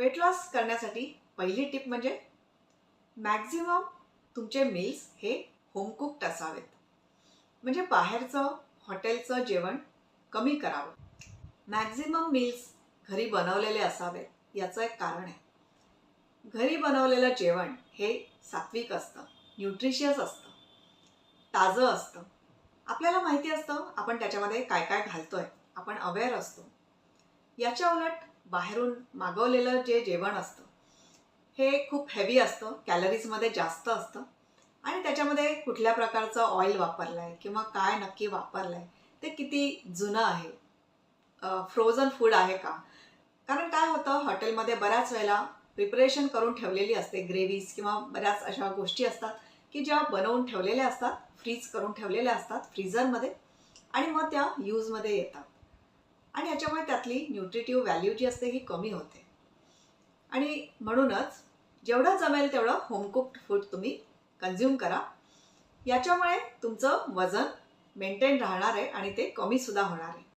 Weight loss करण्यासाठी पहिली tip म्हणजे मॅक्झिमम तुमचे मील्स हे होम कुक्ड असावेत. म्हणजे बाहेरचं हॉटेलचं जेवण कमी करावं. मॅक्झिमम मील्स घरी बनवलेले असावेत. याचं एक कारण आहे. घरी बनवलेलं जेवण हे सात्विक असतं, न्यूट्रिशियस असतं, ताजं असतं. आपल्याला माहिती असतं आपण त्याच्यामध्ये काय काय घालतोय, आपण अवेअर असतो. याच्या उलट बाहेरून मागवलेलं जे जेवण असतं हे खूप हेवी असतं, कॅलरीजमध्ये जास्त असतं आणि त्याच्यामध्ये कुठल्या प्रकारचं ऑइल वापरलं आहे किंवा काय नक्की वापरलं आहे, ते किती जुनं आहे, फ्रोझन फूड आहे का. कारण काय होतं, हॉटेलमध्ये बऱ्याच वेळेला प्रिपरेशन करून ठेवलेली असते, ग्रेव्हीज किंवा बऱ्याच अशा गोष्टी असतात की ज्या बनवून ठेवलेल्या असतात, फ्रीज करून ठेवलेल्या असतात फ्रीझरमध्ये आणि मग त्या यूजमध्ये येतात आणि याच्यामुळे त्यातली न्यूट्रिटिव्ह व्हॅल्यू जी असते ही कमी होते. आणि म्हणूनच जेवढं जमेल तेवढं होम कुक्ड फूड तुम्ही कन्झ्युम करा. याच्यामुळे तुमचं वजन मेंटेन राहणार आहे आणि ते कमी सुद्धा होणार आहे.